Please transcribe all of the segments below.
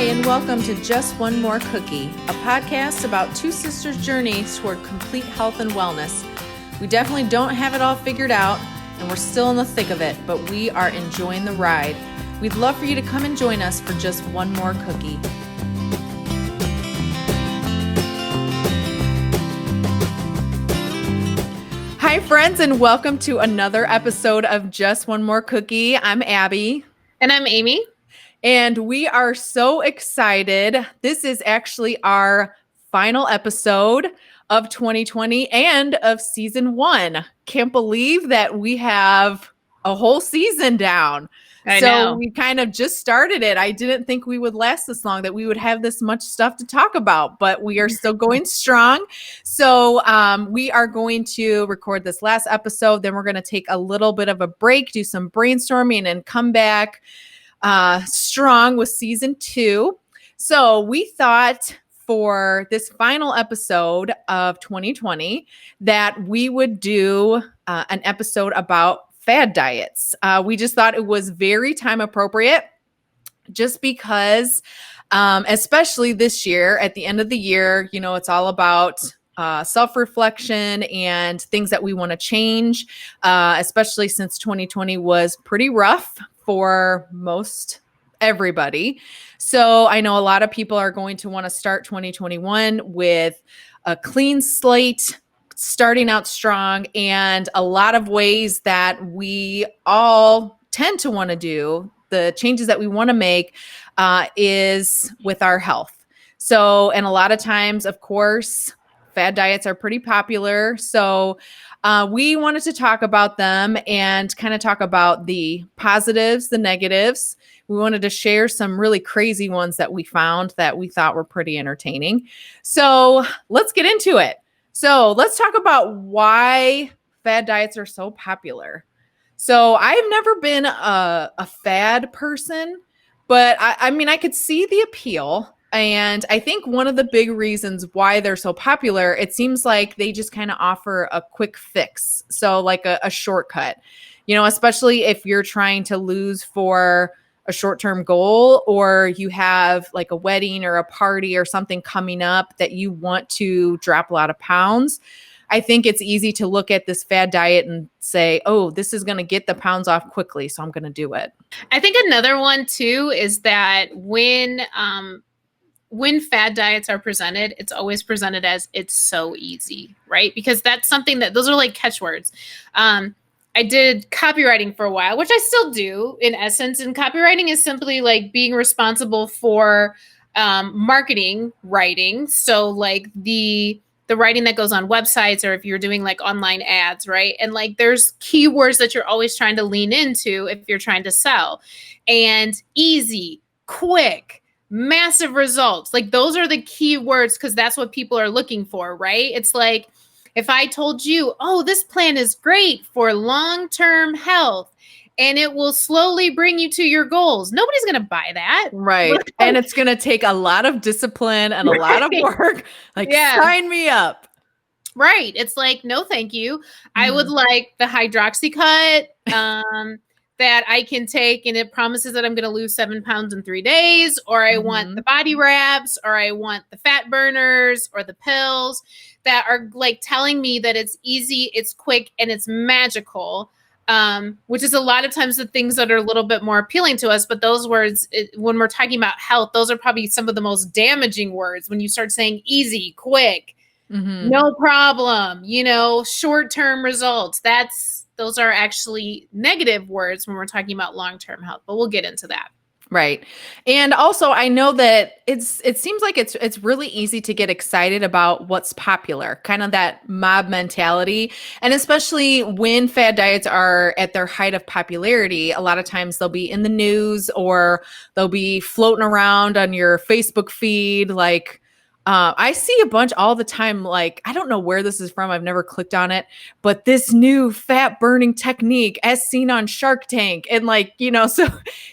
and welcome to Just One More Cookie, a podcast about two sisters' journeys toward complete health and wellness. We definitely don't have it all figured out, and we're still in the thick of it, but we are enjoying the ride. We'd love for you to come and join us for just one more cookie. Hi, friends, and welcome to another episode of Just One More Cookie. I'm Abby. And I'm Amy. And we are so excited. This is actually our final episode of 2020 and of season 1. Can't believe that we have a whole season down. I know. We kind of just started it. I didn't think we would last this long, that we would have this much stuff to talk about, but we are still going strong. So we are going to record this last episode. Then we're going to take a little bit of a break, do some brainstorming, and come back strong with season 2. So we thought for this final episode of 2020 that we would do an episode about fad diets. We just thought it was very time appropriate, just because, especially this year, at the end of the year, you know, it's all about self-reflection and things that we want to change, especially since 2020 was pretty rough for most everybody. So I know a lot of people are going to want to start 2021 with a clean slate, starting out strong, and a lot of ways that we all tend to want to do, the changes that we want to make is with our health. So, and a lot of times, of course, fad diets are pretty popular. So we wanted to talk about them and kind of talk about the positives, the negatives. We wanted to share some really crazy ones that we found that we thought were pretty entertaining. So let's get into it. So let's talk about why fad diets are so popular. So I've never been a fad person, but I mean, I could see the appeal. And I think one of the big reasons why they're so popular, it seems like they just kind of offer a quick fix. So like a shortcut, you know, especially if you're trying to lose for a short-term goal, or you have like a wedding or a party or something coming up that you want to drop a lot of pounds. I think it's easy to look at this fad diet and say, oh, this is going to get the pounds off quickly, so I'm going to do it. I think another one too is that when fad diets are presented, it's always presented as it's so easy, right? Because that's something that those are like catchwords. I did copywriting for a while, which I still do in essence. And copywriting is simply like being responsible for marketing writing. So like the writing that goes on websites, or if you're doing like online ads, right? And like there's keywords that you're always trying to lean into if you're trying to sell. And easy, quick, massive results. Like those are the key words, because that's what people are looking for, right? It's like if I told you, oh, this plan is great for long-term health and it will slowly bring you to your goals, nobody's going to buy that. Right. And it's going to take a lot of discipline and a lot of work. Like, sign me up. Right. It's like, no, thank you. I would like the Hydroxycut that I can take, and it promises that I'm going to lose 7 pounds in 3 days, or I want the body wraps, or I want the fat burners, or the pills that are like telling me that it's easy, it's quick, and it's magical, which is a lot of times the things that are a little bit more appealing to us. But those words, when we're talking about health, those are probably some of the most damaging words. When you start saying easy, quick, no problem, you know, short-term results, those are actually negative words when we're talking about long-term health, but we'll get into that. Right. And also I know that it seems like it's really easy to get excited about what's popular, kind of that mob mentality. And especially when fad diets are at their height of popularity, a lot of times they'll be in the news, or they'll be floating around on your Facebook feed. Like, I see a bunch all the time. Like, I don't know where this is from. I've never clicked on it, but this new fat burning technique as seen on Shark Tank. And like, you know, so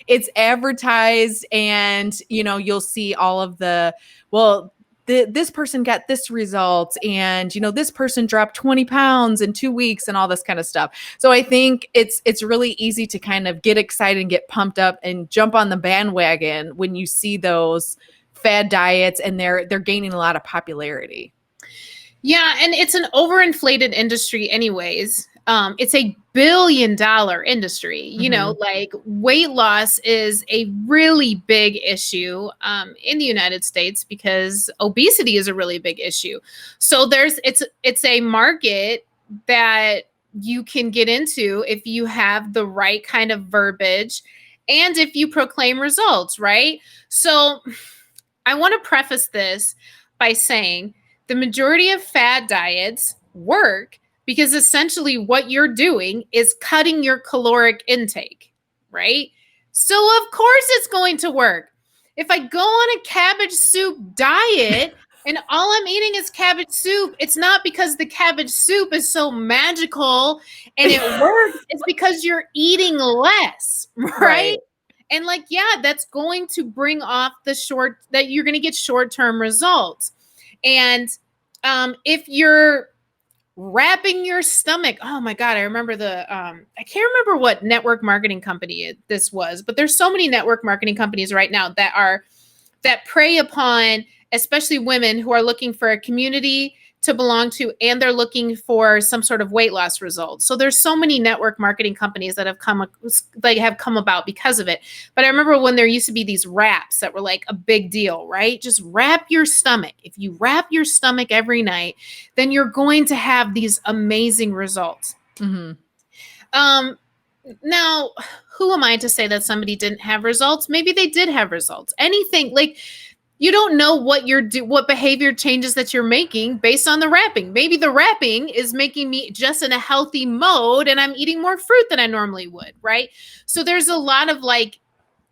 it's advertised, and, you know, you'll see all of the, well, this person got this result, and this person dropped 20 pounds in 2 weeks, and all this kind of stuff. So I think it's really easy to kind of get excited and get pumped up and jump on the bandwagon when you see those fad diets and they're gaining a lot of popularity. Yeah, and it's an overinflated industry anyways. It's a billion-dollar industry. You know, like weight loss is a really big issue in the United States because obesity is a really big issue. So it's a market that you can get into if you have the right kind of verbiage and if you proclaim results, right? So I want to preface this by saying the majority of fad diets work because essentially what you're doing is cutting your caloric intake, right? So of course it's going to work. If I go on a cabbage soup diet and all I'm eating is cabbage soup, it's not because the cabbage soup is so magical and it works. It's because you're eating less, right? And like, yeah, that's going to bring off that you're going to get short-term results. And if you're wrapping your stomach, oh my God, I remember I can't remember what network marketing company this was, but there's so many network marketing companies right now that prey upon, especially women who are looking for a community to belong to, and they're looking for some sort of weight loss results. So there's so many network marketing companies that have come about because of it. But I remember when there used to be these wraps that were like a big deal, right? Just wrap your stomach. If you wrap your stomach every night, then you're going to have these amazing results. Now, who am I to say that somebody didn't have results? Maybe they did have results. Anything like, you don't know what behavior changes that you're making based on the wrapping. Maybe the wrapping is making me just in a healthy mode and I'm eating more fruit than I normally would, right? So there's a lot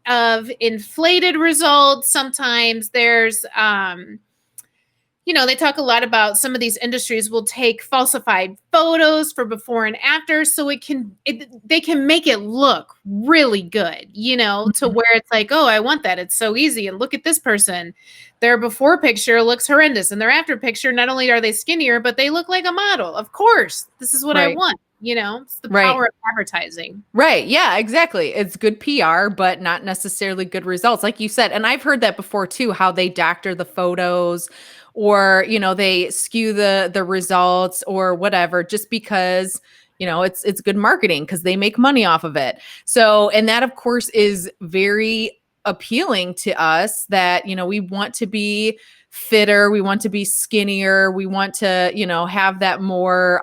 of inflated results. Sometimes there's they talk a lot about some of these industries will take falsified photos for before and after, so they can make it look really good, to where it's like, oh, I want that. It's so easy. And look at this person. Their before picture looks horrendous. And their after picture, not only are they skinnier, but they look like a model. Of course, this is what I want. It's the power of advertising. Right. Yeah, exactly. It's good PR, but not necessarily good results, like you said. And I've heard that before too, how they doctor the photos or, they skew the results or whatever, just because, it's good marketing because they make money off of it. So, and that of course is very appealing to us that, we want to be fitter. We want to be skinnier. We want to, have that more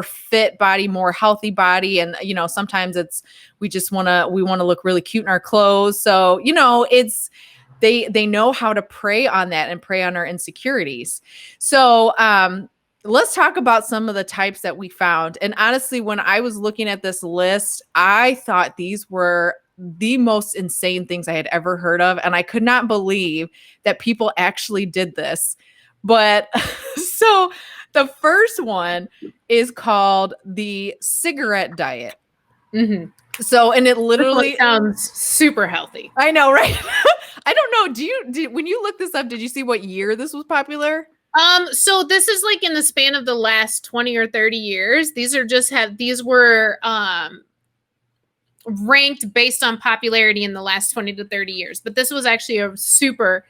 fit body, more healthy body. And, sometimes we want to look really cute in our clothes. So, they know how to prey on that and prey on our insecurities. So, let's talk about some of the types that we found. And honestly, when I was looking at this list, I thought these were the most insane things I had ever heard of. And I could not believe that people actually did this. But so the first one is called the cigarette diet. So, and it literally sounds super healthy. I know, right? I don't know. When you look this up, did you see what year this was popular? So this is like in the span of the last 20 or 30 years. These were ranked based on popularity in the last 20 to 30 years. But this was actually a super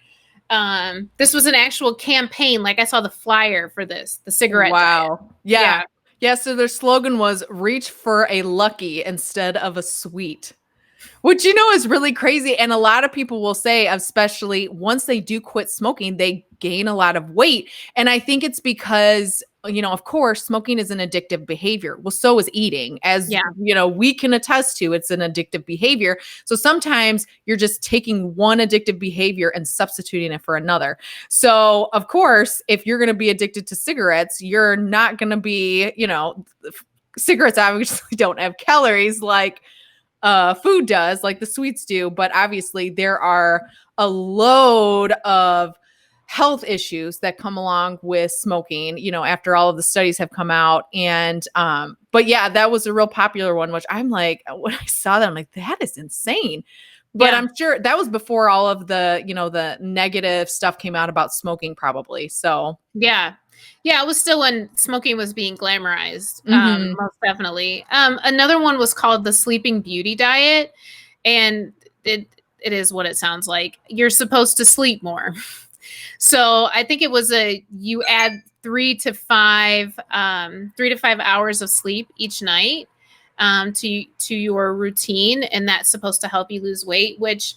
this was an actual campaign. Like I saw the flyer for this, the cigarette diet. Yeah. Yeah, so their slogan was reach for a lucky instead of a sweet, which, is really crazy. And a lot of people will say, especially once they do quit smoking, they gain a lot of weight. And I think it's because, of course, smoking is an addictive behavior. Well, so is eating, as, we can attest to. It's an addictive behavior. So sometimes you're just taking one addictive behavior and substituting it for another. So, of course, if you're going to be addicted to cigarettes, you're not going to be, cigarettes obviously don't have calories like food does, like the sweets do. But obviously there are a load of health issues that come along with smoking, after all of the studies have come out. And, but yeah, that was a real popular one, which I'm like, when I saw that, I'm like, that is insane. But Yeah. I'm sure that was before all of the, the negative stuff came out about smoking probably. So, Yeah. Yeah, it was still when smoking was being glamorized. mhm. Most definitely. Another one was called the Sleeping Beauty Diet, and it is what it sounds like. You're supposed to sleep more. So I think it was you add 3 to 5 hours of sleep each night to your routine, and that's supposed to help you lose weight. Which,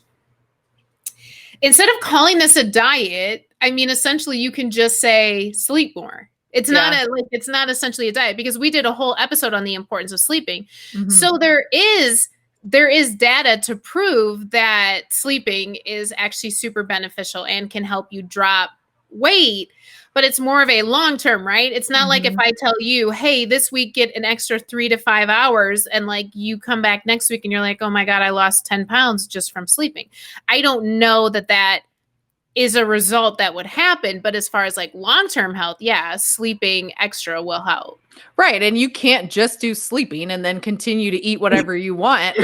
instead of calling this a diet, I mean, essentially you can just say sleep more. It's not Yeah. it's not essentially a diet, because we did a whole episode on the importance of sleeping. Mhm. So there is data to prove that sleeping is actually super beneficial and can help you drop weight, but it's more of a long term, right? It's not like if Mhm. I tell you, hey, this week get an extra 3 to 5 hours, and like you come back next week and you're like, oh my God, I lost 10 pounds just from sleeping. I don't know that is a result that would happen, but as far as like long term health, yeah, sleeping extra will help. Right. And you can't just do sleeping and then continue to eat whatever you want.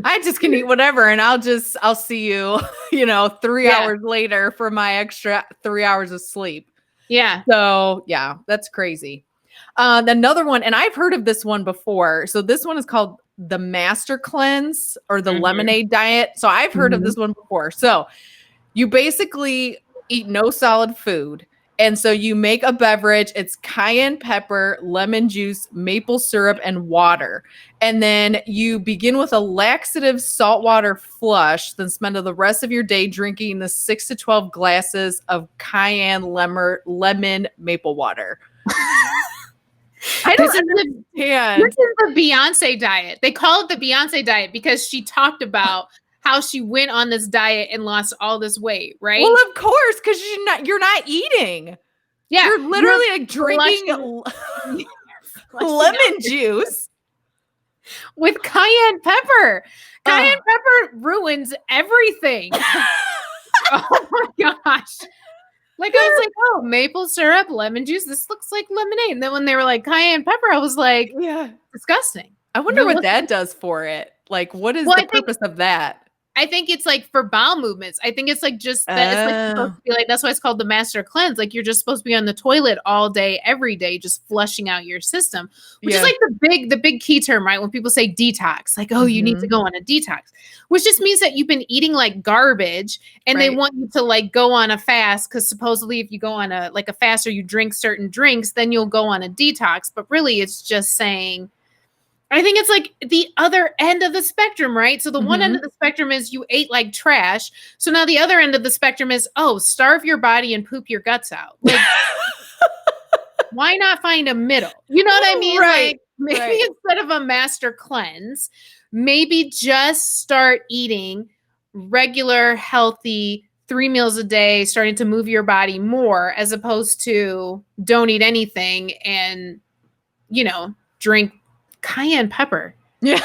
I just can eat whatever and I'll see you, 3 Yeah. hours later for my extra 3 hours of sleep. Yeah. So, yeah, that's crazy. Another one, and I've heard of this one before. So this one is called the Master Cleanse or the Mhm. Lemonade Diet. So I've heard of this one before. So you basically eat no solid food. And so you make a beverage. It's cayenne pepper, lemon juice, maple syrup, and water. And then you begin with a laxative saltwater flush, then spend the rest of your day drinking the 6 to 12 glasses of cayenne lemon maple water. I This don't is understand. the Beyonce diet. They call it the Beyonce diet because she talked about how she went on this diet and lost all this weight, right? Well, of course, because you're not eating. Yeah, You're you're literally like drinking you're flushing out lemon juice. with cayenne pepper. Cayenne Ugh. pepper ruins everything. Oh my gosh. Like, I was like, oh, maple syrup, lemon juice. This looks like lemonade. And then when they were like cayenne pepper, I was like, Yeah. disgusting. I wonder what that does for it. Like, what is Well, the purpose of that? I think it's like for bowel movements. I think it's like just that it's like supposed Oh, to be like, that's why it's called the master cleanse. Like, you're just supposed to be on the toilet all day, every day, just flushing out your system, which is yeah. like the big key term, right? When people say detox, like, oh, you need to Mhm. go on a detox, which just means that you've been eating like garbage and they Right. want you to like go on a fast, because supposedly if you go on a fast or you drink certain drinks, then you'll go on a detox. But really it's just saying, I think it's like the other end of the spectrum, right? So the one end Mhm. of the spectrum is you ate like trash. So now the other end of the spectrum is, oh, starve your body and poop your guts out. Like, why not find a middle? You know what I mean? Right. Like, maybe Right. instead of a master cleanse, maybe just start eating regular, healthy 3 meals a day, starting to move your body more, as opposed to don't eat anything and, drink cayenne pepper. Yeah.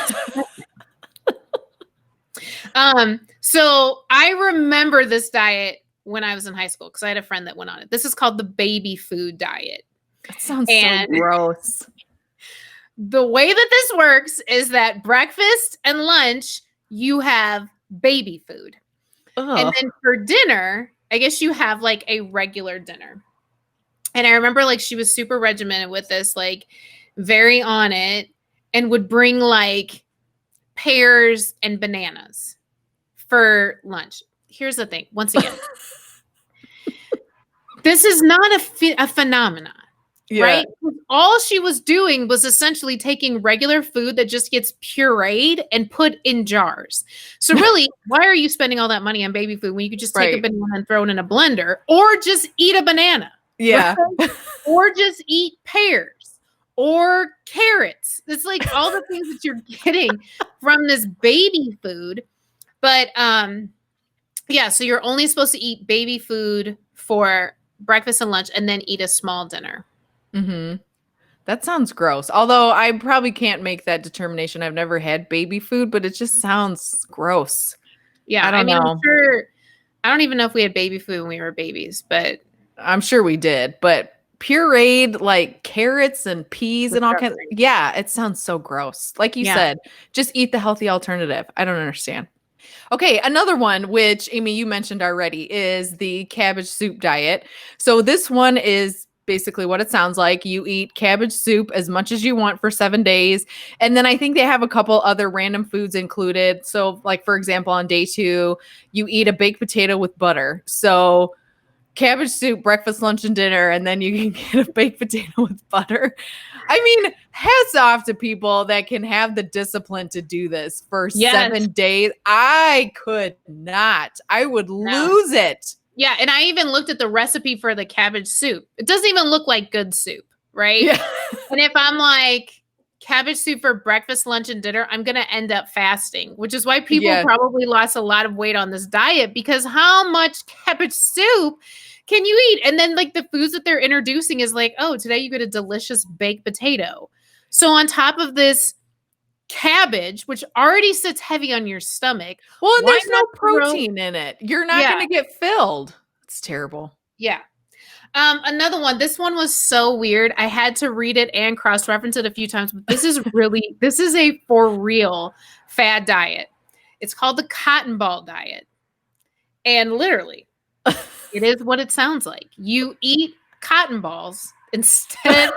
So I remember this diet when I was in high school because I had a friend that went on it. This is called the baby food diet. That sounds so And gross. the way that this works is that breakfast and lunch, you have baby food. And Ugh. then for dinner, I guess you have like a regular dinner. And I remember like she was super regimented with this, like very on it, and would bring like pears and bananas for lunch. Here's the thing. Once again, this is not a phenomenon, Yeah. right? All she was doing was essentially taking regular food that just gets pureed and put in jars. So really, why are you spending all that money on baby food when you could just take a Right. banana and throw it in a blender, or just eat a banana? Yeah. Right? Or just eat pears or carrots. It's like all the things that you're getting from this baby food. But yeah, so you're only supposed to eat baby food for breakfast and lunch and then eat a small dinner. Mhm. That sounds gross. Although I probably can't make that determination. I've never had baby food, but it just sounds gross. Yeah, I I don't mean, I'm know. sure I don't even know if we had baby food when we were babies, but I'm sure we did, but pureed like carrots and peas and all kinds. disgusting. Yeah, it sounds so gross. Like you Yeah. said, just eat the healthy alternative. I don't understand. Okay, another one, which Amy, you mentioned already, is the cabbage soup diet. So this one is basically what it sounds like. You eat cabbage soup as much as you want for 7 days. And then I think they have a couple other random foods included. So, like, for example, on day 2, you eat a baked potato with butter. So, cabbage soup, breakfast, lunch, and dinner, and then you can get a baked potato with butter. I mean, hats off to people that can have the discipline to do this for Yes. 7 days. I could not. I would lose it. Yeah, and I even looked at the recipe for the cabbage soup. It doesn't even look like good soup, right? Yeah. And if I'm like cabbage soup for breakfast, lunch, and dinner, I'm going to end up fasting, which is why people probably lost a lot of weight on this diet, because how much cabbage soup can you eat? And then like the foods that they're introducing is like, oh, today you get a delicious baked potato. So on top of this cabbage, which already sits heavy on your stomach. Well, and there's no protein in it. You're not going to get filled. It's terrible. Yeah. Another one. This one was so weird. I had to read it and cross-reference it a few times, but this is a for real fad diet. It's called the cotton ball diet. And literally, it is what it sounds like. You eat cotton balls instead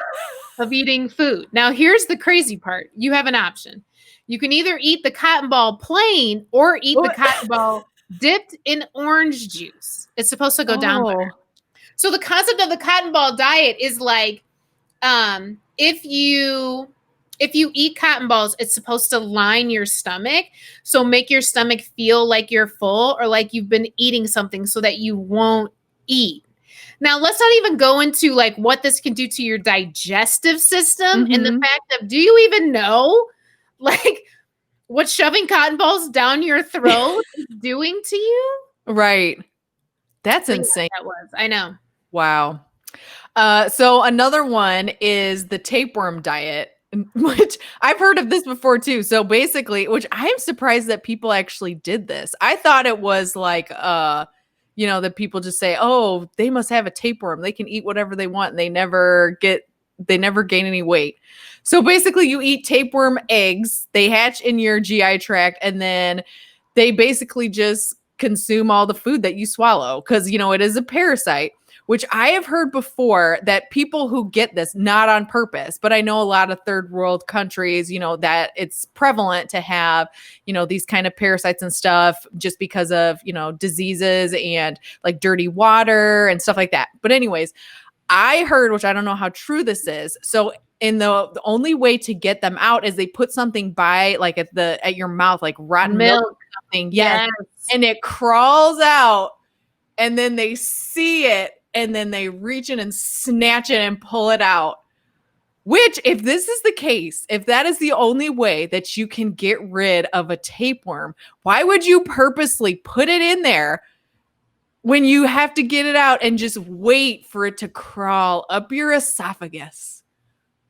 of eating food. Now, here's the crazy part. You have an option. You can either eat the cotton ball plain or eat the cotton ball dipped in orange juice. It's supposed to go down better. So the concept of the cotton ball diet is like, if you eat cotton balls, it's supposed to line your stomach. So make your stomach feel like you're full or like you've been eating something so that you won't eat. Now, let's not even go into like what this can do to your digestive system and the fact of, do you even know like what shoving cotton balls down your throat is doing to you? Right. That's insane. That was, I know. Wow. So another one is the tapeworm diet, which I've heard of this before too. So basically, which I'm surprised that people actually did this. I thought it was like, that people just say, oh, they must have a tapeworm. They can eat whatever they want and they never gain any weight. So basically you eat tapeworm eggs, they hatch in your GI tract, and then they basically just consume all the food that you swallow. Cause it is a parasite, which I have heard before that people who get this, not on purpose, but I know a lot of third world countries, that it's prevalent to have, these kind of parasites and stuff just because of, diseases and like dirty water and stuff like that. But anyways, I heard, which I don't know how true this is. So the only way to get them out is they put something by like at your mouth, like rotten milk or something. Yes. And it crawls out and then they see it and then they reach in and snatch it and pull it out. Which, if this is the case, if that is the only way that you can get rid of a tapeworm, why would you purposely put it in there when you have to get it out and just wait for it to crawl up your esophagus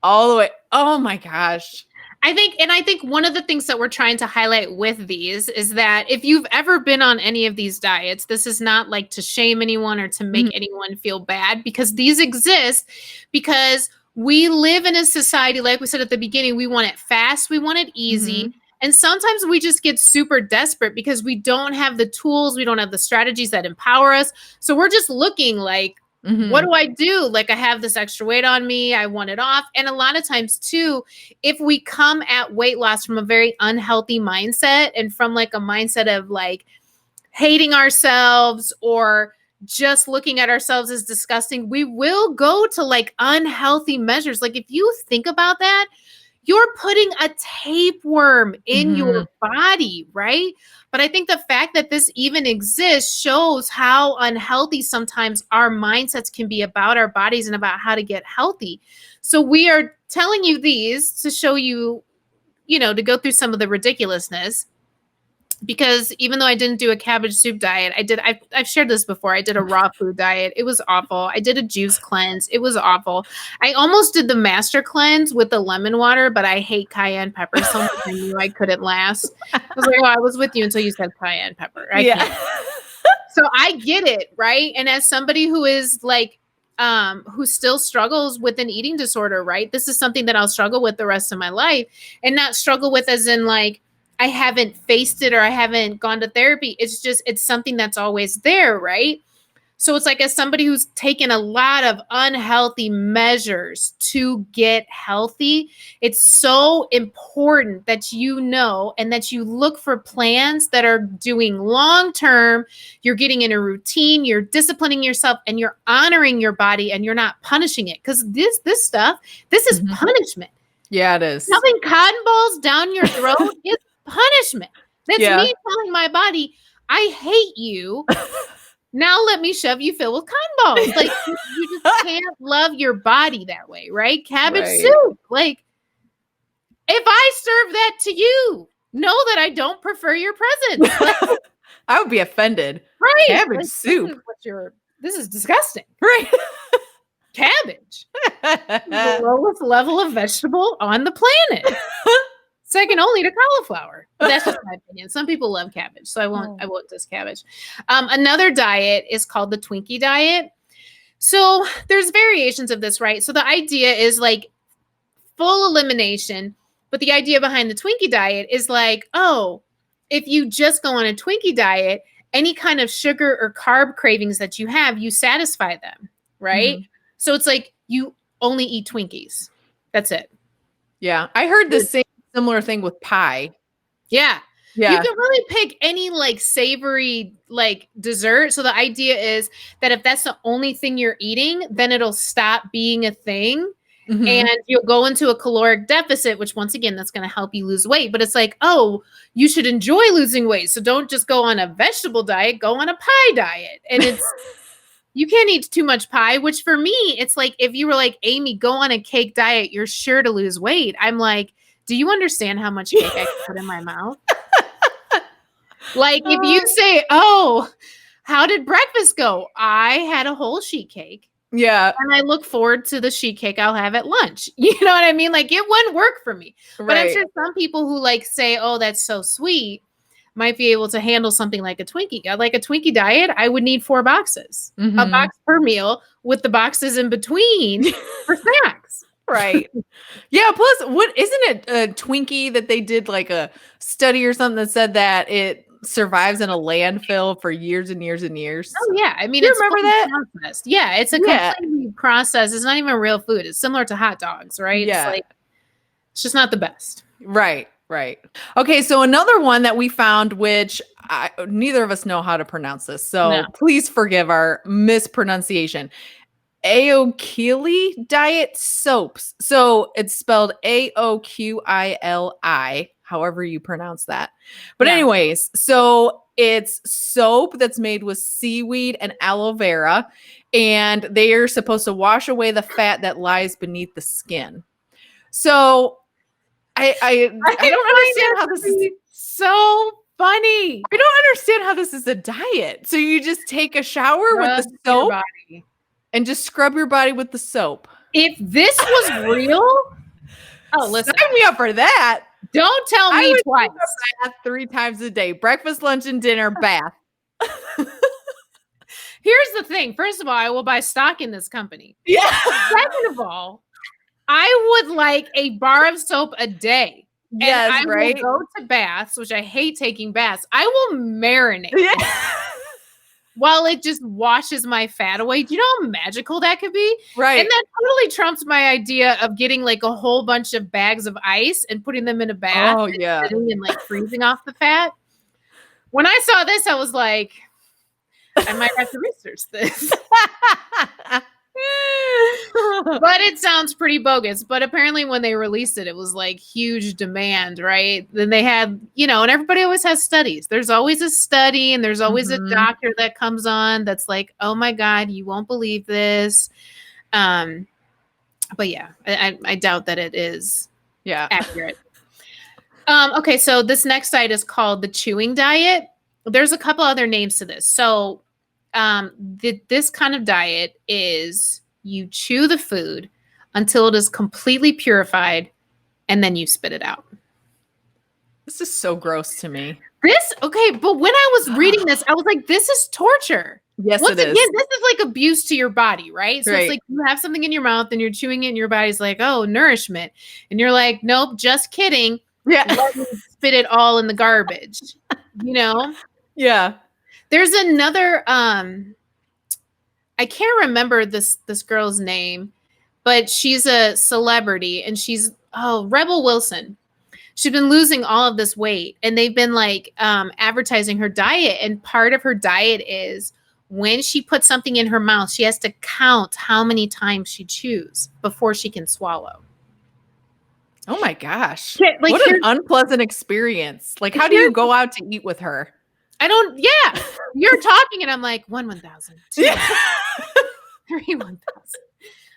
all the way? Oh my gosh. I think one of the things that we're trying to highlight with these is that if you've ever been on any of these diets, this is not like to shame anyone or to make anyone feel bad, because these exist because we live in a society, like we said at the beginning, we want it fast, we want it easy. And sometimes we just get super desperate because we don't have the tools, we don't have the strategies that empower us. So we're just looking like, what do I do? Like, I have this extra weight on me, I want it off. And a lot of times too, if we come at weight loss from a very unhealthy mindset and from like a mindset of like hating ourselves or just looking at ourselves as disgusting, we will go to like unhealthy measures. Like, if you think about that, you're putting a tapeworm in your body, right? But I think the fact that this even exists shows how unhealthy sometimes our mindsets can be about our bodies and about how to get healthy. So we are telling you these to show you, to go through some of the ridiculousness. Because even though I didn't do a cabbage soup diet, I've shared this before. I did a raw food diet. It was awful. I did a juice cleanse. It was awful. I almost did the master cleanse with the lemon water, but I hate cayenne pepper so much I knew I couldn't last. I was like, I was with you until you said cayenne pepper. I can't. So I get it, right? And as somebody who is like, who still struggles with an eating disorder, right? This is something that I'll struggle with the rest of my life, and not struggle with as in like, I haven't faced it or I haven't gone to therapy. It's something that's always there, right? So it's like, as somebody who's taken a lot of unhealthy measures to get healthy, it's so important that you know and that you look for plans that are doing long-term. You're getting in a routine, you're disciplining yourself, and you're honoring your body, and you're not punishing it. Because this stuff, this is punishment. Yeah, it is. Shoving cotton balls down your throat is punishment. That's me telling my body, I hate you. Now let me shove you filled with cotton balls. Like, you just can't love your body that way, right? Cabbage soup. Like, if I serve that to you, know that I don't prefer your presence. Like, I would be offended. Right. Cabbage soup. This is disgusting. Right. Cabbage. The lowest level of vegetable on the planet. Second only to cauliflower. But that's just my opinion. Some people love cabbage, so I won't diss cabbage. Another diet is called the Twinkie Diet. So there's variations of this, right? So the idea is like full elimination, but the idea behind the Twinkie Diet is like, oh, if you just go on a Twinkie diet, any kind of sugar or carb cravings that you have, you satisfy them, right? Mm-hmm. So it's like you only eat Twinkies. That's it. Yeah. I heard the same similar thing with pie. Yeah. You can really pick any like savory like dessert. So the idea is that if that's the only thing you're eating, then it'll stop being a thing. Mm-hmm. And you'll go into a caloric deficit, which once again, that's going to help you lose weight. But it's like, oh, you should enjoy losing weight. So don't just go on a vegetable diet, go on a pie diet. And it's, you can't eat too much pie, which for me, it's like, if you were like, Amy, go on a cake diet, you're sure to lose weight. I'm like, do you understand how much cake I can put in my mouth? Like, if you say, oh, how did breakfast go? I had a whole sheet cake. Yeah. And I look forward to the sheet cake I'll have at lunch. You know what I mean? Like, it wouldn't work for me. Right. But I'm sure some people who like say, oh, that's so sweet, might be able to handle something like a Twinkie. Like a Twinkie diet, I would need 4 boxes, a box per meal with the boxes in between for snacks. Right. Yeah. Plus, what isn't it a Twinkie that they did like a study or something that said that it survives in a landfill for years and years and years? Oh yeah. I mean, you remember that? Processed. Yeah. It's a completely processed. It's not even real food. It's similar to hot dogs, right? Yeah. It's like, it's just not the best. Right. Right. Okay. So another one that we found, which neither of us know how to pronounce this. So please forgive our mispronunciation. Aoquili diet soaps. So it's spelled Aoqili, however you pronounce that. But anyways, so it's soap that's made with seaweed and aloe vera, and they are supposed to wash away the fat that lies beneath the skin. So I don't understand how this is so funny. I don't understand how this is a diet. So you just take a shower with the soap and just scrub your body with the soap. If this was real, listen, sign me up for that. Don't tell me twice. Bath 3 times a day: breakfast, lunch, and dinner. Bath. Here's the thing. First of all, I will buy stock in this company. Yeah. Second of all, I would like a bar of soap a day. Yes, and I will go to baths, which I hate taking baths. I will marinate. Yeah. While it just washes my fat away. Do you know how magical that could be? Right. And that totally trumps my idea of getting like a whole bunch of bags of ice and putting them in a bath. Oh, yeah. And like freezing off the fat. When I saw this, I was like, I might have to research this. But it sounds pretty bogus. But apparently when they released it, it was like huge demand, right? Then they had, and everybody always has studies. There's always a study and there's always a doctor that comes on that's like, oh my God, you won't believe this. But yeah, I doubt that it is accurate. Okay, so this next diet is called the chewing diet. There's a couple other names to this. So this kind of diet is you chew the food until it is completely purified and then you spit it out. This is so gross to me. But when I was reading this, I was like, this is torture. Yes, Once it again, is. this is like abuse to your body, right? So it's like you have something in your mouth and you're chewing it and your body's like, oh, nourishment. And you're like, nope, just kidding. Yeah. Let me spit it all in the garbage, you know? Yeah. There's another I can't remember this girl's name, but she's a celebrity and she's Rebel Wilson. She's been losing all of this weight and they've been like advertising her diet, and part of her diet is when she puts something in her mouth, she has to count how many times she chews before she can swallow. Oh my gosh. Yeah, like, what an unpleasant experience. Like, how do you go out to eat with her? You're talking and I'm like, 1,000, 2, 3, 1,000.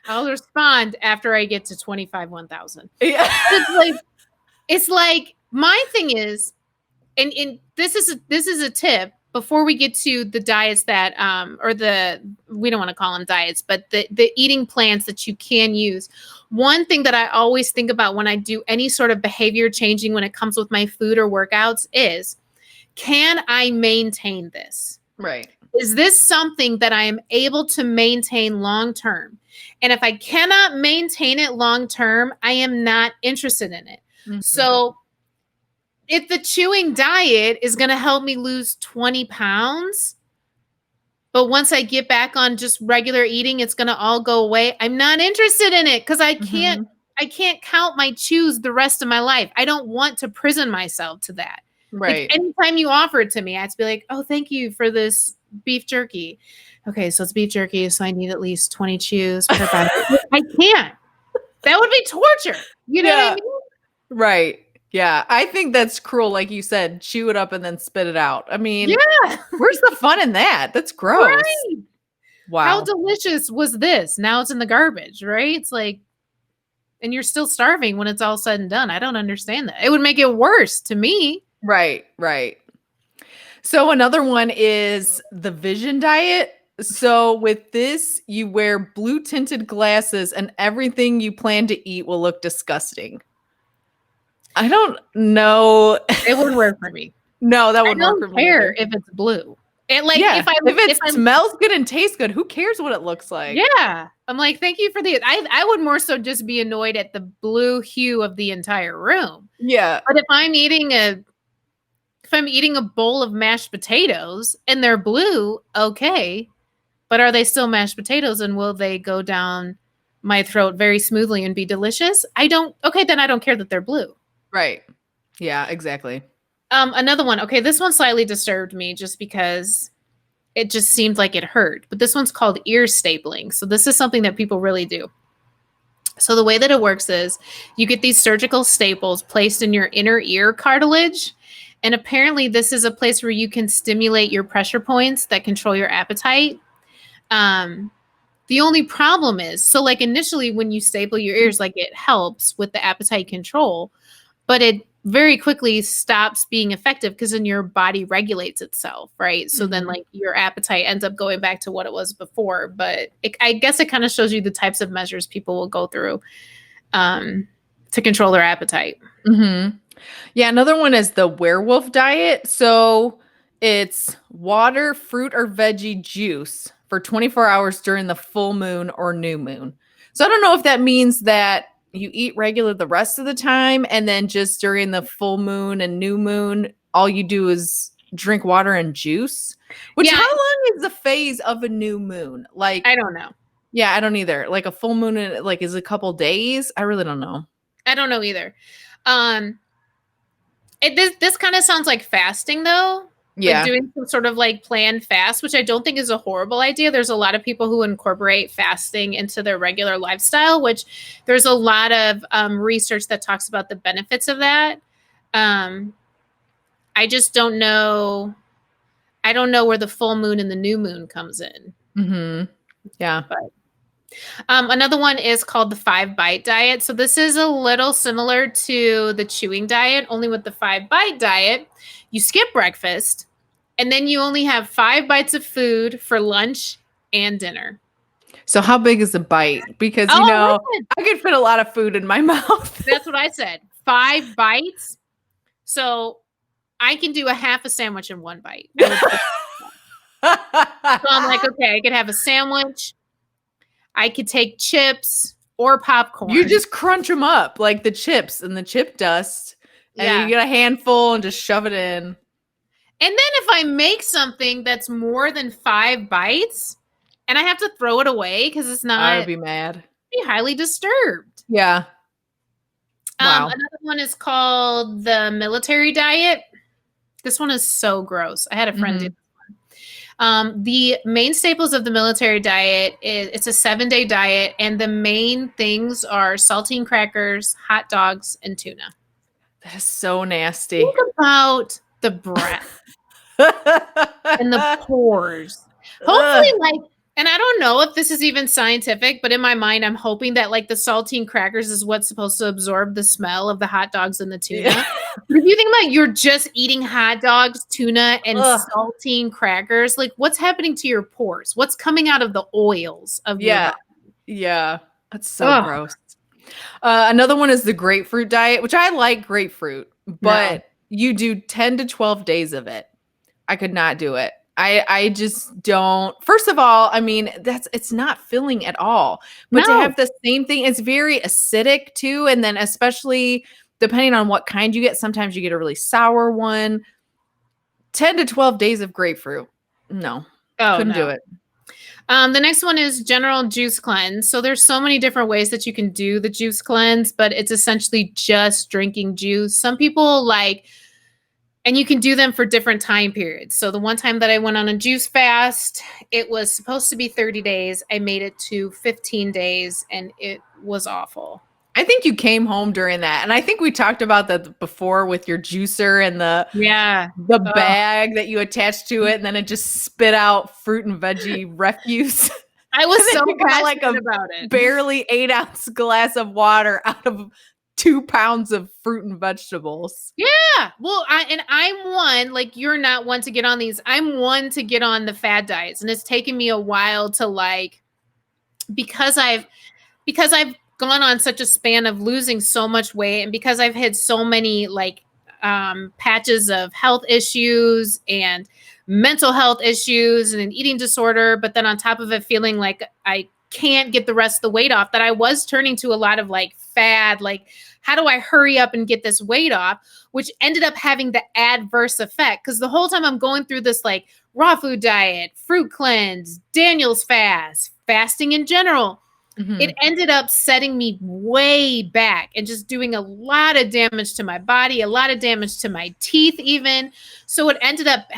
I'll respond after I get to 25, 1,000. Yeah. It's like my thing is, and this is a tip before we get to the diets that, we don't want to call them diets, but the eating plans that you can use. One thing that I always think about when I do any sort of behavior changing when it comes with my food or workouts is, can I maintain this? Right. Is this something that I am able to maintain long term? And if I cannot maintain it long term, I am not interested in it. Mm-hmm. So if the chewing diet is going to help me lose 20 pounds, but once I get back on just regular eating, it's going to all go away, I'm not interested in it because I can't count my chews the rest of my life. I don't want to prison myself to that. Right. Like, anytime you offer it to me, I have to be like, oh, thank you for this beef jerky. Okay, so it's beef jerky, so I need at least 20 chews per bite. I can't. That would be torture. You know what I mean? Right. Yeah. I think that's cruel. Like you said, chew it up and then spit it out. I mean, where's the fun in that? That's gross. Right. Wow. How delicious was this? Now it's in the garbage, right? It's like, and you're still starving when it's all said and done. I don't understand that. It would make it worse to me. Right. So another one is the vision diet. So with this, you wear blue tinted glasses and everything you plan to eat will look disgusting. I don't know. It wouldn't work for me. No, that wouldn't work for me. I don't care if it's blue. If it smells good and tastes good, who cares what it looks like? Yeah. I'm like, thank you for I would more so just be annoyed at the blue hue of the entire room. Yeah. But if I'm eating a bowl of mashed potatoes and they're blue, okay. But are they still mashed potatoes and will they go down my throat very smoothly and be delicious? Then I don't care that they're blue. Right. Yeah, exactly. Another one. Okay, this one slightly disturbed me just because it just seemed like it hurt. But this one's called ear stapling. So this is something that people really do. So the way that it works is you get these surgical staples placed in your inner ear cartilage. And apparently this is a place where you can stimulate your pressure points that control your appetite. The only problem is, so like initially when you staple your ears, like it helps with the appetite control, but it very quickly stops being effective because then your body regulates itself, right? So then like your appetite ends up going back to what it was before. But I guess it kind of shows you the types of measures people will go through to control their appetite. Mm-hmm. Yeah, another one is the werewolf diet. So it's water, fruit, or veggie juice for 24 hours during the full moon or new moon. So I don't know if that means that you eat regular the rest of the time and then just during the full moon and new moon, all you do is drink water and juice. Which how long is the phase of a new moon? Like, I don't know. Yeah, I don't either. Like a full moon, is a couple days. I really don't know. I don't know either. This kind of sounds like fasting though. Yeah. Like doing some sort of like planned fast, which I don't think is a horrible idea. There's a lot of people who incorporate fasting into their regular lifestyle, which there's a lot of research that talks about the benefits of that. I just don't know. I don't know where the full moon and the new moon comes in. Mm-hmm. Yeah. But another one is called the 5-bite diet. So this is a little similar to the chewing diet, only with the 5-bite diet, you skip breakfast and then you only have 5 bites of food for lunch and dinner. So how big is a bite? Because, I could fit a lot of food in my mouth. That's what I said. 5 bites. So I can do a half a sandwich in 1 bite. So I'm like, okay, I could have a sandwich. I could take chips or popcorn. You just crunch them up like the chips and the chip dust. And then you get a handful and just shove it in. And then if I make something that's more than 5 bites and I have to throw it away because it's not, I would be mad. Be highly disturbed. Yeah. Wow. Another one is called the military diet. This one is so gross. I had a friend do this one. The main staples of the military diet it's a 7-day diet, and the main things are saltine crackers, hot dogs, and tuna. That is so nasty. Think about the breath and the pores. Hopefully, and I don't know if this is even scientific, but in my mind, I'm hoping that the saltine crackers is what's supposed to absorb the smell of the hot dogs and the tuna. Yeah. But if you think about it, you're just eating hot dogs, tuna, and saltine crackers, what's happening to your pores? What's coming out of the oils of your body? Yeah. That's so gross. Another one is the grapefruit diet, which I like grapefruit, but you do 10 to 12 days of it. I could not do it. I just don't. First of all, I mean, it's not filling at all. But to have the same thing, it's very acidic too. And then especially depending on what kind you get, sometimes you get a really sour one. 10 to 12 days of grapefruit. No. Couldn't do it. The next one is general juice cleanse. So there's so many different ways that you can do the juice cleanse, but it's essentially just drinking juice. Some people and you can do them for different time periods. So the one time that I went on a juice fast, it was supposed to be 30 days. I made it to 15 days and it was awful. I think you came home during that. And I think we talked about that before with your juicer and the bag that you attached to it. And then it just spit out fruit and veggie refuse. I was so passionate about it. Barely 8-ounce glass of water out of 2 pounds of fruit and vegetables. Yeah. Well, I'm one, you're not one to get on these. I'm one to get on the fad diets. And it's taken me a while to because I've gone on such a span of losing so much weight, and because I've had so many patches of health issues and mental health issues and an eating disorder, but then on top of it feeling like I can't get the rest of the weight off, that I was turning to a lot of fad, how do I hurry up and get this weight off, which ended up having the adverse effect. Because the whole time I'm going through this raw food diet, fruit cleanse, Daniel's fast, fasting in general, it ended up setting me way back and just doing a lot of damage to my body, a lot of damage to my teeth even. So it ended up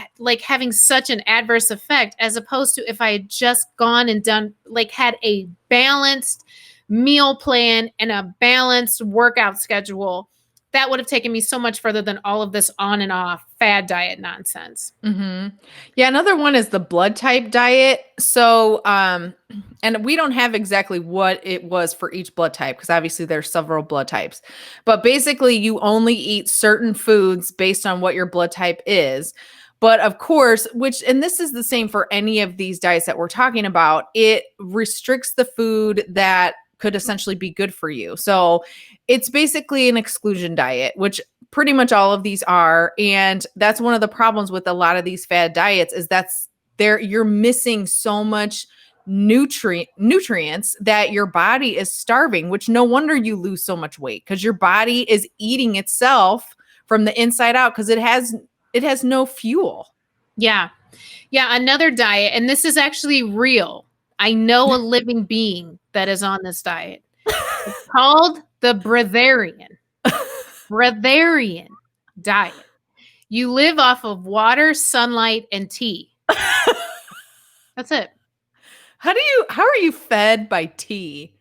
having such an adverse effect, as opposed to if I had just gone and done had a balanced meal plan and a balanced workout schedule. That would have taken me so much further than all of this on and off fad diet nonsense. Yeah. Another one is the blood type diet. So, and we don't have exactly what it was for each blood type, because obviously there's several blood types, but basically you only eat certain foods based on what your blood type is. But of course, and this is the same for any of these diets that we're talking about, it restricts the food that could essentially be good for you. So it's basically an exclusion diet, which pretty much all of these are. And that's one of the problems with a lot of these fad diets, is you're missing so much nutrients that your body is starving, which no wonder you lose so much weight, because your body is eating itself from the inside out, because it has no fuel. Yeah. Yeah. Another diet, and this is actually real. I know a living being that is on this diet. It's called the breatharian diet. You live off of water, sunlight, and tea. That's it. How are you fed by tea?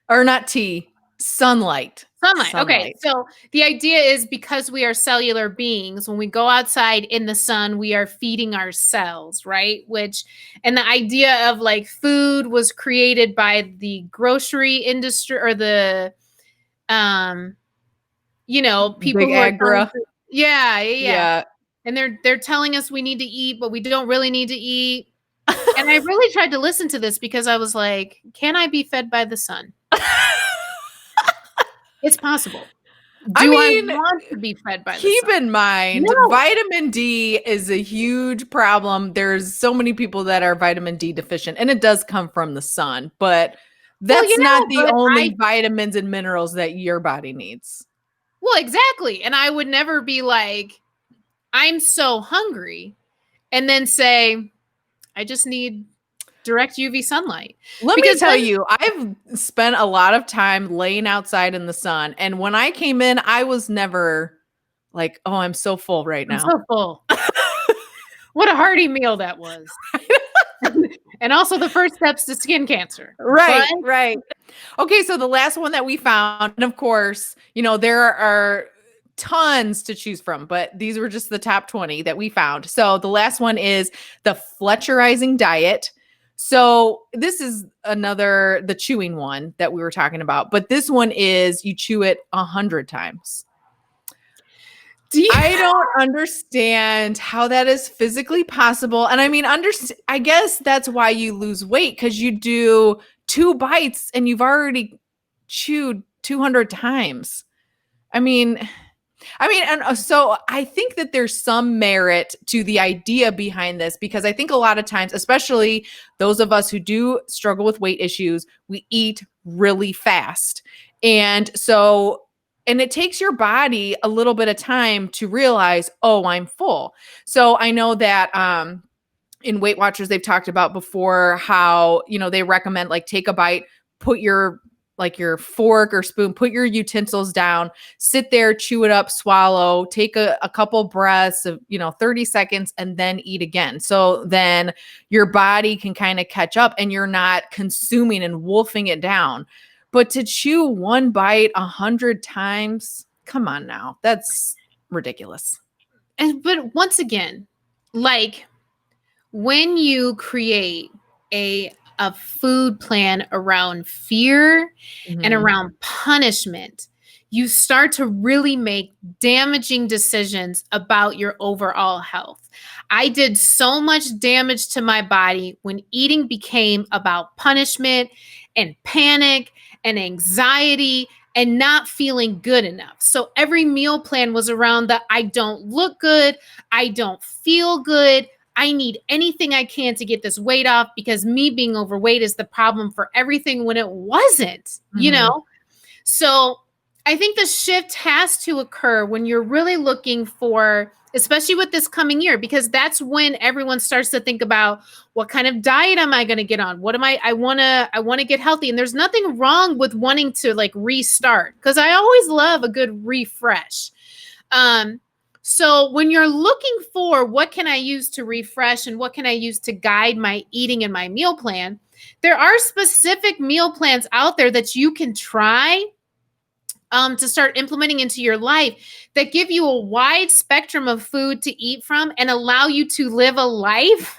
Or not tea, Sunlight. Okay. So the idea is, because we are cellular beings, when we go outside in the sun, we are feeding our cells, right? And the idea of food was created by the grocery industry, or the, people Big who are Agra. Yeah. And they're telling us we need to eat, but we don't really need to eat. And I really tried to listen to this, because I was like, can I be fed by the sun? It's possible. I want to be fed by the sun? Keep in mind, vitamin D is a huge problem. There's so many people that are vitamin D deficient, and it does come from the sun, but that's not the only vitamins and minerals that your body needs. Well, exactly. And I would never be like, I'm so hungry, and then say, I just need direct UV sunlight. Let me Because tell you, I've spent a lot of time laying outside in the sun. And when I came in, I was never like, oh, I'm so full right I'm now. so full. What a hearty meal that was. And also the first steps to skin cancer. Right, But right. Okay, so the last one that we found, and of course, there are tons to choose from, but these were just the top 20 that we found. So the last one is the Fletcherizing Diet. So this is the chewing one that we were talking about, but this one is you chew it 100 times. I don't understand how that is physically possible. And I mean, I guess that's why you lose weight, because you do 2 bites and you've already chewed 200 times. I mean, and so I think that there's some merit to the idea behind this, because I think a lot of times, especially those of us who do struggle with weight issues, we eat really fast. And it takes your body a little bit of time to realize, oh, I'm full. So I know that in Weight Watchers, they've talked about before how, they recommend like take a bite, put your fork or spoon, put your utensils down, sit there, chew it up, swallow, take a couple breaths of, 30 seconds, and then eat again. So then your body can kind of catch up and you're not consuming and wolfing it down. But to chew one bite 100 times, come on now, that's ridiculous. But once again, like when you create a food plan around fear and around punishment, you start to really make damaging decisions about your overall health. I did so much damage to my body when eating became about punishment and panic and anxiety and not feeling good enough. So every meal plan was around the I don't look good, I don't feel good, I need anything I can to get this weight off because me being overweight is the problem for everything when it wasn't, So I think the shift has to occur when you're really looking for, especially with this coming year, because that's when everyone starts to think about what kind of diet am I going to get on? What am I want to get healthy. And there's nothing wrong with wanting to like restart, because I always love a good refresh. So when you're looking for what can I use to refresh and what can I use to guide my eating and my meal plan, there are specific meal plans out there that you can try to start implementing into your life that give you a wide spectrum of food to eat from and allow you to live a life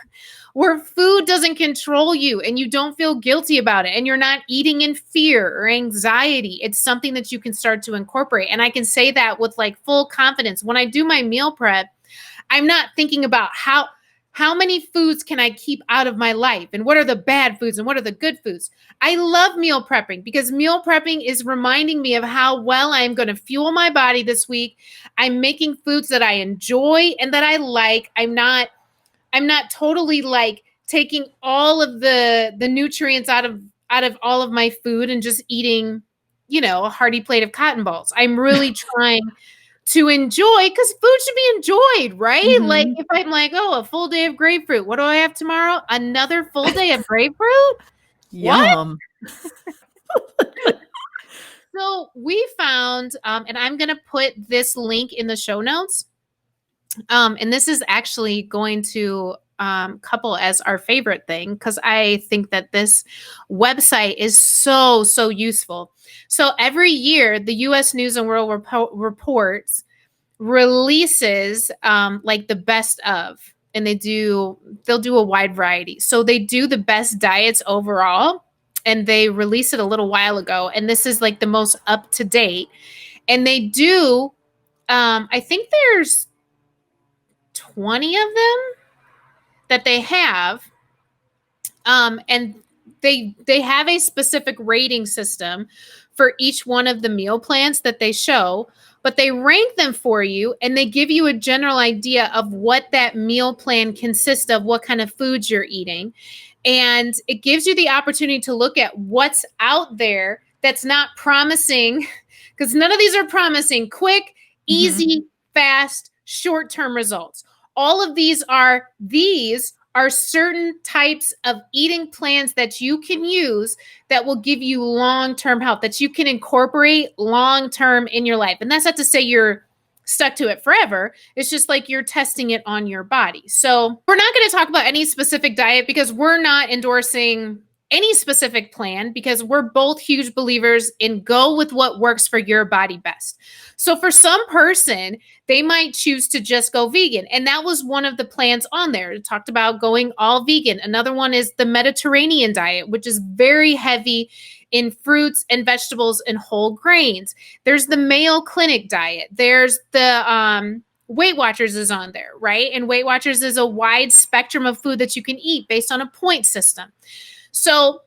where food doesn't control you and you don't feel guilty about it and you're not eating in fear or anxiety. It's something that you can start to incorporate. And I can say that with like full confidence. When I do my meal prep, I'm not thinking about how many foods can I keep out of my life and what are the bad foods and what are the good foods. I love meal prepping because meal prepping is reminding me of how well I'm going to fuel my body this week. I'm making foods that I enjoy and that I like. I'm not totally like taking all of the nutrients out of all of my food and just eating, a hearty plate of cotton balls. I'm really trying to enjoy, because food should be enjoyed, right? Like if I'm like, oh, a full day of grapefruit, what do I have tomorrow? Another full day of grapefruit? Yum. So we found, and I'm going to put this link in the show notes. And this is actually going to couple as our favorite thing, because I think that this website is so useful. So every year, the U.S. News and World Reports releases like the best of, and they'll do a wide variety. So they do the best diets overall, and they released it a little while ago. And this is like the most up to date. And they do, I think there's 20 of them that they have, and they have a specific rating system for each one of the meal plans that they show, but they rank them for you and they give you a general idea of what that meal plan consists of, what kind of foods you're eating, and it gives you the opportunity to look at what's out there that's not promising because none of these are promising quick, Mhm. easy, fast, short-term results. All of these are certain types of eating plans that you can use that will give you long-term health, that you can incorporate long-term in your life. And that's not to say you're stuck to it forever. It's just like you're testing it on your body. So we're not going to talk about any specific diet because we're not endorsing any specific plan, because we're both huge believers in go with what works for your body best. So for some person, they might choose to just go vegan. And that was one of the plans on there. It talked about going all vegan. Another one is the Mediterranean diet, which is very heavy in fruits and vegetables and whole grains. There's the Mayo Clinic diet. There's the Weight Watchers is on there, right? And Weight Watchers is a wide spectrum of food that you can eat based on a point system. So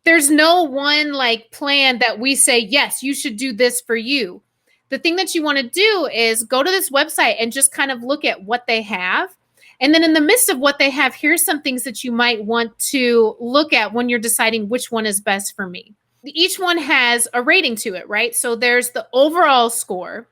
there's no one like plan that we say, yes, you should do this for you. The thing that you want to do is go to this website and just kind of look at what they have. And then in the midst of what they have, here's some things that you might want to look at when you're deciding which one is best for me. Each one has a rating to it, right? So there's the overall score,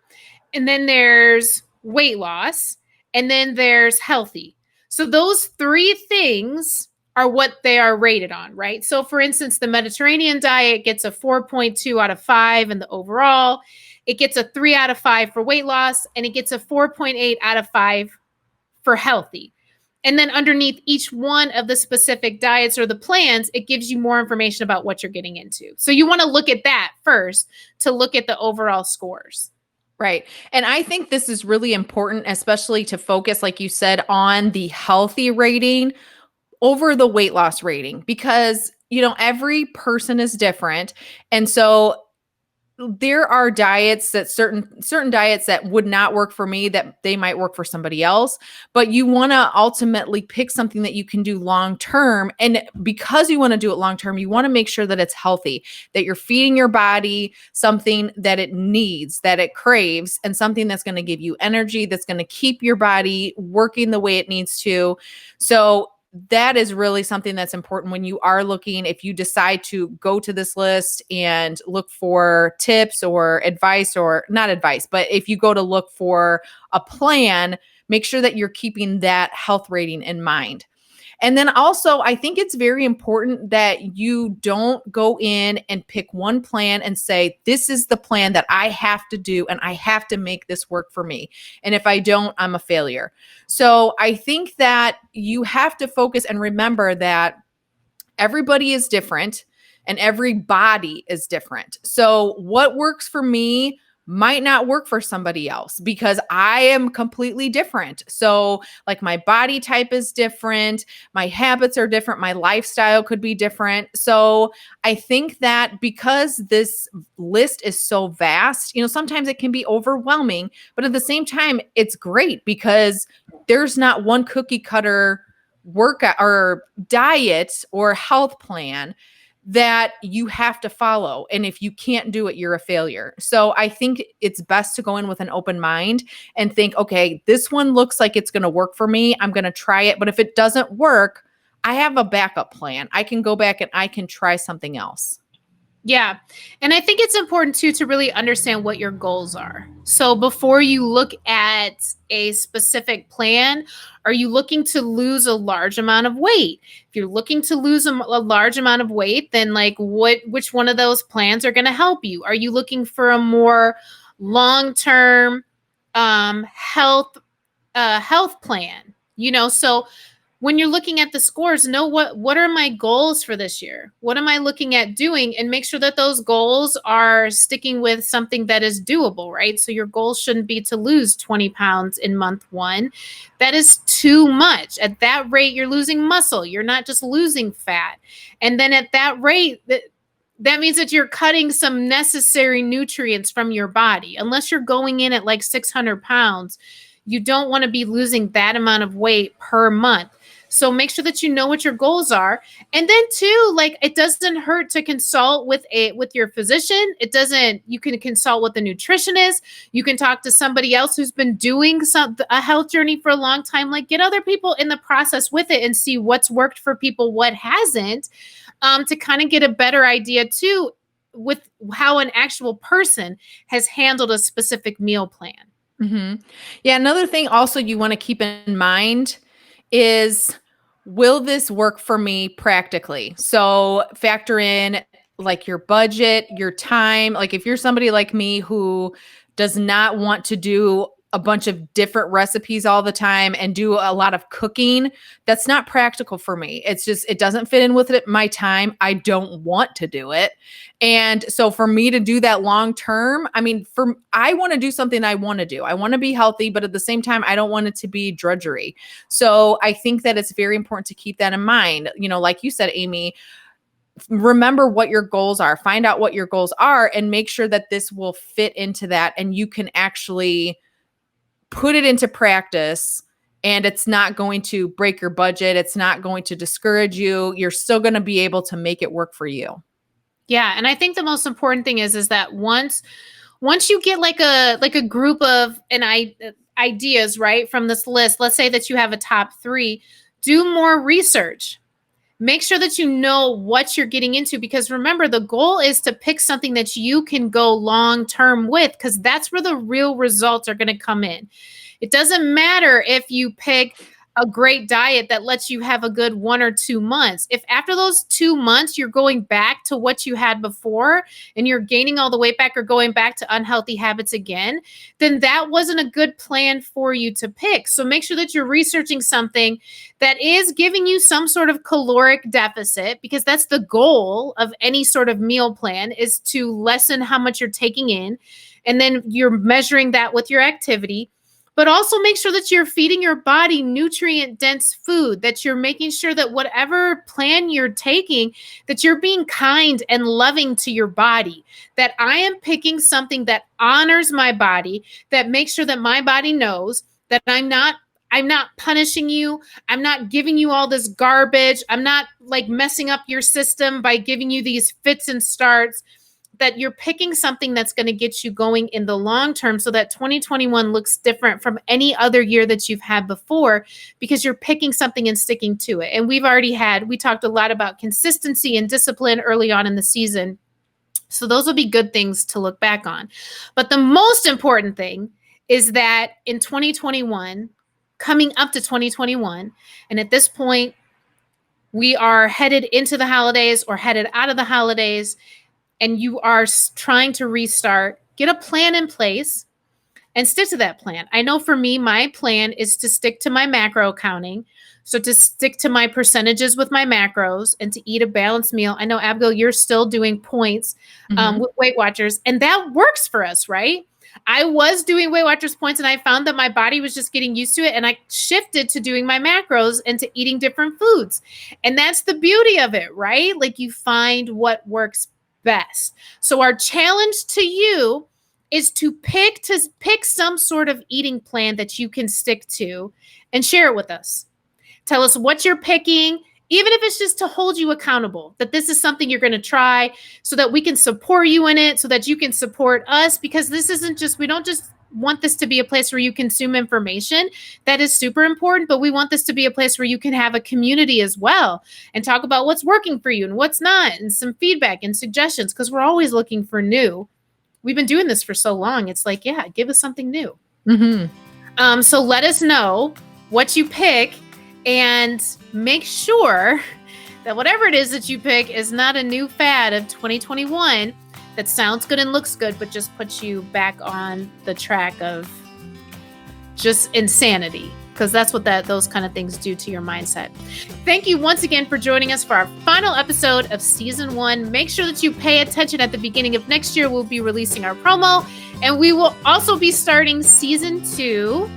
and then there's weight loss, and then there's healthy. So those three things are what they are rated on, right? So for instance, the Mediterranean diet gets a 4.2 out of 5 in the overall. It gets a 3 out of 5 for weight loss, and it gets a 4.8 out of 5 for healthy. And then underneath each one of the specific diets or the plans, it gives you more information about what you're getting into. So you want to look at that first to look at the overall scores. Right. And I think this is really important, especially to focus, like you said, on the healthy rating over the weight loss rating, because, every person is different. And so there are diets that certain diets that would not work for me that they might work for somebody else, but you want to ultimately pick something that you can do long term. And because you want to do it long term, you want to make sure that it's healthy, that you're feeding your body something that it needs, that it craves, and something that's going to give you energy, that's going to keep your body working the way it needs to. So that is really something that's important when you are looking, if you decide to go to this list and look for tips or advice, or not advice, but if you go to look for a plan, make sure that you're keeping that health rating in mind. And then also, I think it's very important that you don't go in and pick one plan and say, this is the plan that I have to do, and I have to make this work for me. And if I don't, I'm a failure. So I think that you have to focus and remember that everybody is different and every body is different. So what works for me might not work for somebody else because I am completely different. So like my body type is different, my habits are different, my lifestyle could be different. So I think that because this list is so vast, sometimes it can be overwhelming, but at the same time, it's great because there's not one cookie cutter workout or diet or health plan that you have to follow. And if you can't do it, you're a failure. So I think it's best to go in with an open mind and think, okay, this one looks like it's going to work for me. I'm going to try it. But if it doesn't work, I have a backup plan. I can go back and I can try something else. Yeah. And I think it's important too to really understand what your goals are. So before you look at a specific plan, are you looking to lose a large amount of weight? If you're looking to lose a large amount of weight, then which one of those plans are going to help you? Are you looking for a more long-term health plan? So when you're looking at the scores, know what are my goals for this year? What am I looking at doing? And make sure that those goals are sticking with something that is doable, right? So your goal shouldn't be to lose 20 pounds in month 1. That is too much. At that rate, you're losing muscle. You're not just losing fat. And then at that rate, that means that you're cutting some necessary nutrients from your body. Unless you're going in at like 600 pounds, you don't want to be losing that amount of weight per month. So make sure that you know what your goals are. And then too, it doesn't hurt to consult with your physician. You can consult with a nutritionist. You can talk to somebody else who's been doing a health journey for a long time. Get other people in the process with it and see what's worked for people, what hasn't, to kind of get a better idea too. with how an actual person has handled a specific meal plan. Yeah. Another thing also you want to keep in mind is, will this work for me practically? So factor in like your budget, your time. Like if you're somebody like me who does not want to do a bunch of different recipes all the time and do a lot of cooking, that's not practical for me. It's just, it doesn't fit in with my time. I don't want to do it. And so for me to do that long term, I mean, I want to do something I want to do. I want to be healthy, but at the same time, I don't want it to be drudgery. So I think that it's very important to keep that in mind. You know, like you said, Amy, remember what your goals are, find out what your goals are, and make sure that this will fit into that and you can actually put it into practice, and it's not going to break your budget. It's not going to discourage you. You're still going to be able to make it work for you. Yeah. And I think the most important thing is that once you get like a group of ideas, right, from this list, let's say that you have a top 3, do more research. Make sure that you know what you're getting into, because remember, the goal is to pick something that you can go long term with, because that's where the real results are going to come in. It doesn't matter if you pick a great diet that lets you have a good 1 or 2 months. If after those 2 months you're going back to what you had before and you're gaining all the weight back or going back to unhealthy habits again, then that wasn't a good plan for you to pick. So make sure that you're researching something that is giving you some sort of caloric deficit, because that's the goal of any sort of meal plan, is to lessen how much you're taking in. And then you're measuring that with your activity. But also make sure that you're feeding your body nutrient-dense food, that you're making sure that whatever plan you're taking, that you're being kind and loving to your body, that I am picking something that honors my body, that makes sure that my body knows that I'm not punishing you. I'm not giving you all this garbage. I'm not like messing up your system by giving you these fits and starts. That you're picking something that's going to get you going in the long term, so that 2021 looks different from any other year that you've had before, because you're picking something and sticking to it. And we talked a lot about consistency and discipline early on in the season. So those will be good things to look back on. But the most important thing is that in 2021, coming up to 2021, and at this point, we are headed into the holidays or headed out of the holidays, and you are trying to restart, get a plan in place and stick to that plan. I know for me, my plan is to stick to my macro counting. So to stick to my percentages with my macros and to eat a balanced meal. I know, Abigail, you're still doing points with Weight Watchers, and that works for us, right? I was doing Weight Watchers points and I found that my body was just getting used to it. And I shifted to doing my macros and to eating different foods. And that's the beauty of it, right? Like you find what works best. So our challenge to you is to pick some sort of eating plan that you can stick to and share it with us. Tell us what you're picking, even if it's just to hold you accountable, that this is something you're going to try, so that we can support you in it, so that you can support us, because this isn't just, we don't just want this to be a place where you consume information. That is super important, but we want this to be a place where you can have a community as well and talk about what's working for you and what's not, and some feedback and suggestions, because we're always looking for new. We've been doing this for so long. It's like, yeah, give us something new. So let us know what you pick, and make sure that whatever it is that you pick is not a new fad of 2021 that sounds good and looks good, but just puts you back on the track of just insanity, because that's what those kind of things do to your mindset. Thank you once again for joining us for our final episode of season 1. Make sure that you pay attention. At the beginning of next year, we'll be releasing our promo, and we will also be starting season 2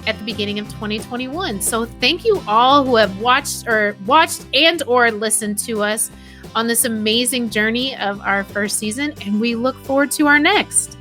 at the beginning of 2021. So thank you all who have watched and or listened to us on this amazing journey of our first season, and we look forward to our next.